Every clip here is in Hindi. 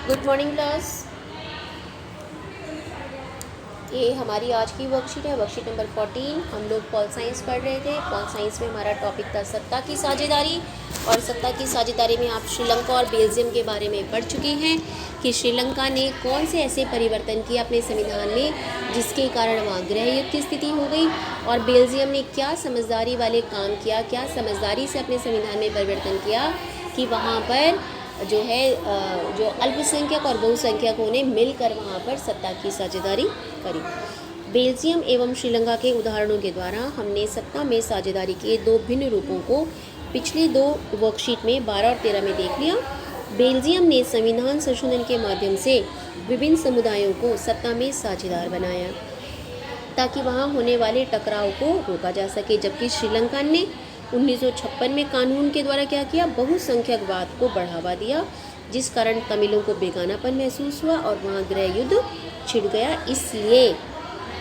Good morning class. ये हमारी आज की वर्कशीट है, वर्कशीट नंबर 14। हम लोग पॉल साइंस पढ़ रहे थे। पॉल साइंस में हमारा टॉपिक था सत्ता की साझेदारी। और सत्ता की साझेदारी में आप श्रीलंका और बेल्जियम के बारे में पढ़ चुके हैं कि श्रीलंका ने कौन से ऐसे परिवर्तन किए अपने संविधान में जिसके कारण वहाँ गृह युद्ध की स्थिति हो गई, और बेल्जियम ने क्या समझदारी वाले काम किया, क्या समझदारी से अपने संविधान में परिवर्तन किया कि वहाँ पर जो है जो अल्पसंख्यक और बहुसंख्यकों ने मिलकर वहाँ पर सत्ता की साझेदारी करी। बेल्जियम एवं श्रीलंका के उदाहरणों के द्वारा हमने सत्ता में साझेदारी के दो भिन्न रूपों को पिछली दो वर्कशीट में 12 और 13 में देख लिया। बेल्जियम ने संविधान संशोधन के माध्यम से विभिन्न समुदायों को सत्ता में साझेदार बनाया ताकि वहाँ होने वाले टकराव को रोका जा सके, जबकि श्रीलंका ने 1956 में कानून के द्वारा क्या किया, बहुसंख्यकवाद को बढ़ावा दिया, जिस कारण तमिलों को बेगानापन महसूस हुआ और वहाँ गृह युद्ध छिड़ गया। इसलिए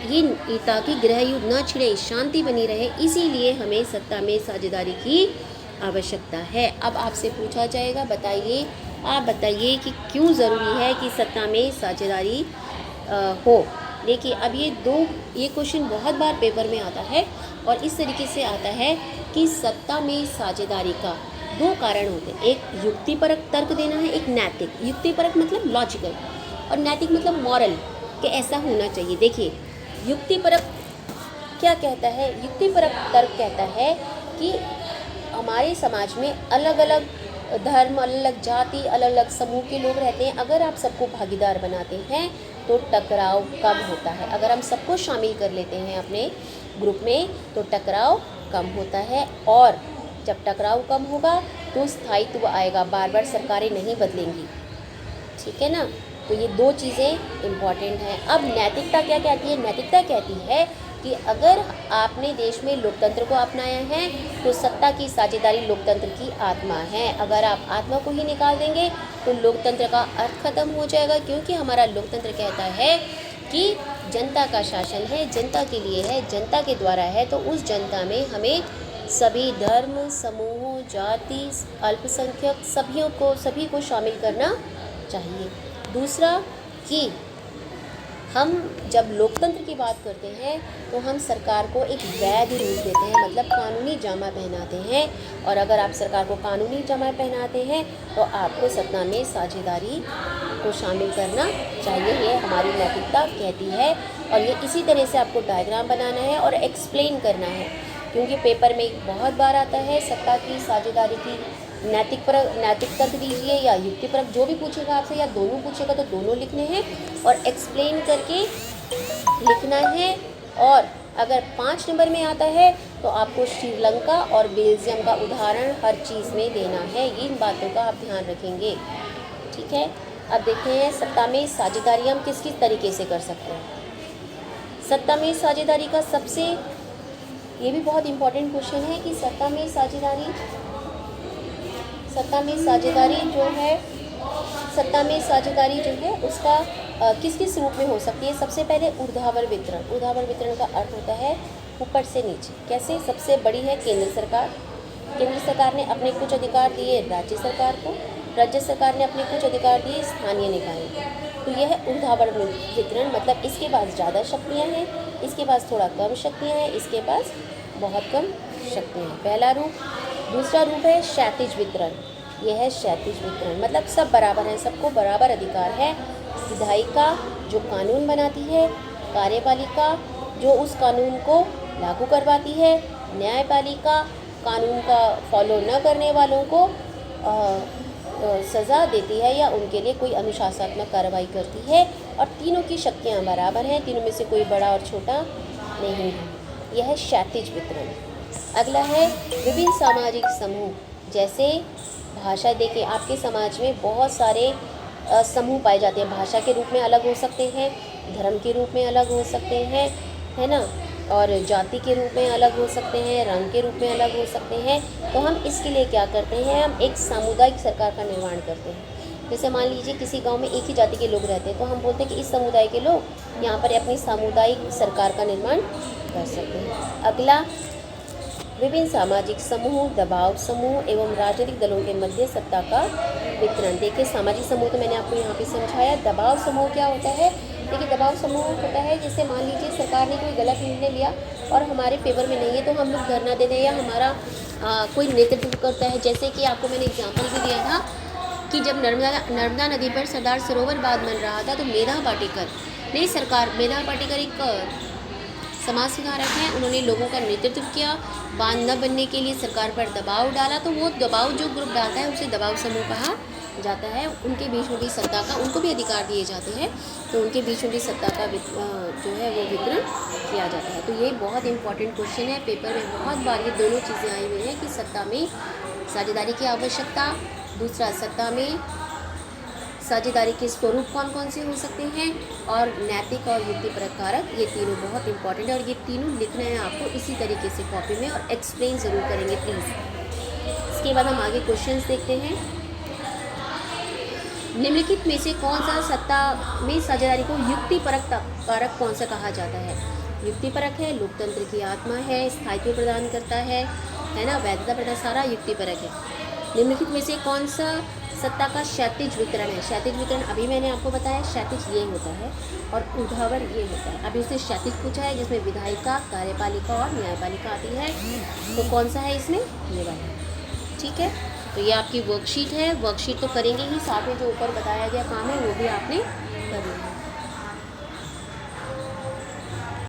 ये ताकि गृह युद्ध न छिड़े, शांति बनी रहे, इसीलिए हमें सत्ता में साझेदारी की आवश्यकता है। अब आपसे पूछा जाएगा, आप बताइए कि क्यों ज़रूरी है कि सत्ता में साझेदारी हो। देखिए, अब ये क्वेश्चन बहुत बार पेपर में आता है और इस तरीके से आता है कि सत्ता में साझेदारी का दो कारण होते हैं। एक युक्तिपरक तर्क देना है, एक नैतिक। युक्तिपरक मतलब लॉजिकल और नैतिक मतलब मॉरल, कि ऐसा होना चाहिए। देखिए, युक्तिपरक क्या कहता है? युक्तिपरक तर्क कहता है कि हमारे समाज में अलग अलग धर्म, अलग अलग जाति, अलग अलग समूह के लोग रहते हैं। अगर आप सबको भागीदार बनाते हैं तो टकराव कम होता है। अगर हम सबको शामिल कर लेते हैं अपने ग्रुप में तो टकराव कम होता है, और जब टकराव कम होगा तो स्थायित्व आएगा, बार बार सरकारें नहीं बदलेंगी। ठीक है ना? तो ये दो चीज़ें इम्पॉर्टेंट हैं। अब नैतिकता क्या कहती है? नैतिकता कहती है कि अगर आपने देश में लोकतंत्र को अपनाया है तो सत्ता की साझेदारी लोकतंत्र की आत्मा है। अगर आप आत्मा को ही निकाल देंगे तो लोकतंत्र का अर्थ खत्म हो जाएगा, क्योंकि हमारा लोकतंत्र कहता है कि जनता का शासन है, जनता के लिए है, जनता के द्वारा है। तो उस जनता में हमें सभी धर्म, समूह, जाति, अल्पसंख्यक सभी को शामिल करना चाहिए। दूसरा कि हम जब लोकतंत्र की बात करते हैं तो हम सरकार को एक वैध रूप देते हैं, मतलब कानूनी जामा पहनाते हैं। और अगर आप सरकार को कानूनी जामा पहनाते हैं तो आपको सत्ता में साझेदारी को शामिल करना चाहिए। ये हमारी नैतिकता कहती है। और ये इसी तरह से आपको डायग्राम बनाना है और एक्सप्लेन करना है, क्योंकि पेपर में बहुत बार आता है सत्ता की साझेदारी की नैतिक तर्क दीजिए या युक्तिपरक, जो भी पूछेगा आपसे, या दोनों पूछेगा तो दोनों लिखने हैं और एक्सप्लेन करके लिखना है। और अगर 5 नंबर में आता है तो आपको श्रीलंका और बेल्जियम का उदाहरण हर चीज़ में देना है। इन बातों का आप ध्यान रखेंगे। ठीक है? अब देखते हैं सत्ता में साझेदारी हम किस किस तरीके से कर सकते हैं। सत्ता में साझेदारी का ये भी बहुत इम्पोर्टेंट क्वेश्चन है कि सत्ता में साझेदारी जो है उसका किस किस रूप में हो सकती है। सबसे पहले ऊर्ध्वाधर वितरण का अर्थ होता है ऊपर से नीचे। कैसे? सबसे बड़ी है केंद्र सरकार ने अपने कुछ अधिकार दिए राज्य सरकार को, राज्य सरकार ने अपने कुछ अधिकार दिए स्थानीय निकायों को। तो यह है ऊर्ध्वाधर वितरण, मतलब इसके पास ज़्यादा शक्तियाँ हैं, इसके पास थोड़ा कम शक्तियाँ हैं, इसके पास बहुत कम शक्तियाँ हैं। पहला रूप। दूसरा रूप है क्षैतिज वितरण। यह है क्षैतिज वितरण, मतलब सब बराबर हैं, सबको बराबर अधिकार है। विधायिका जो कानून बनाती है, कार्यपालिका जो उस कानून को लागू करवाती है, न्यायपालिका कानून का फॉलो न करने वालों को सज़ा देती है या उनके लिए कोई अनुशासनात्मक कार्रवाई करती है। और तीनों की शक्तियाँ बराबर हैं, तीनों में से कोई बड़ा और छोटा नहीं है। यह है क्षैतिज वितरण। अगला है विभिन्न सामाजिक समूह। जैसे भाषा, देखिए आपके समाज में बहुत सारे समूह पाए जाते हैं। भाषा के रूप में अलग हो सकते हैं, धर्म के रूप में अलग हो सकते हैं, है ना, और जाति के रूप में अलग हो सकते हैं, रंग के रूप में अलग हो सकते हैं। तो हम इसके लिए क्या करते हैं, हम एक सामुदायिक सरकार का निर्माण करते हैं। जैसे मान लीजिए किसी गांव में एक ही जाति के लोग रहते हैं, तो हम बोलते हैं कि इस समुदाय के लोग यहाँ पर अपनी सामुदायिक सरकार का निर्माण कर सकते हैं। अगला, विभिन्न सामाजिक समूह, दबाव समूह एवं राजनीतिक दलों के मध्य सत्ता का वितरण। देखिए सामाजिक समूह तो मैंने आपको यहाँ पे समझाया। दबाव समूह क्या होता है? देखिए दबाव समूह होता है जैसे मान लीजिए सरकार ने कोई गलत निर्णय लिया और हमारे फेवर में नहीं है तो हम लोग धरना दे दें, या हमारा कोई नेतृत्व करता है। जैसे कि आपको मैंने एग्जाम्पल भी दिया था कि जब नर्मदा नदी पर सरदार सरोवर बांध बन रहा था तो मेधा पाटेकर ने मेधा पाटेकर एक समाज सुधारक हैं, उन्होंने लोगों का नेतृत्व किया, बांध न बनने के लिए सरकार पर दबाव डाला। तो वो दबाव जो ग्रुप डालता है उसे दबाव समूह कहा जाता है। उनके बीच में भी सत्ता का, उनको भी अधिकार दिए जाते हैं, तो उनके बीच में भी सत्ता का जो है वो वितरण किया जाता है। तो ये बहुत इंपॉर्टेंट क्वेश्चन है, पेपर में बहुत बार ये दोनों चीज़ें आई हुई हैं कि सत्ता में साझेदारी की आवश्यकता, दूसरा सत्ता में साझेदारी के स्वरूप कौन कौन से हो सकते हैं, और नैतिक और युक्तिपरक कारक, ये तीनों बहुत इंपॉर्टेंट है और ये तीनों लिखना है आपको इसी तरीके से कॉपी में, और एक्सप्लेन ज़रूर करेंगे प्लीज़। इसके बाद हम आगे क्वेश्चंस देखते हैं। निम्नलिखित में से कौन सा सत्ता में साझेदारी को युक्तिपरक कारक कौन सा कहा जाता है? युक्तिपरक है, लोकतंत्र की आत्मा है, स्थायित्व प्रदान करता है ना, वैधता प्रदान, सारा युक्तिपरक है। निम्नलिखित में से कौन सा सत्ता का क्षैतिज वितरण है? क्षैतिज वितरण अभी मैंने आपको बताया, क्षैतिज ये होता है और ऊर्ध्वाधर ये होता है। अभी इससे क्षैतिज पूछा है जिसमें विधायिका, कार्यपालिका और न्यायपालिका आती है, तो कौन सा है इसमें? ये वाला। ठीक है, तो ये आपकी वर्कशीट है। वर्कशीट तो करेंगे ही, साथ में जो ऊपर बताया गया काम है वो भी आपने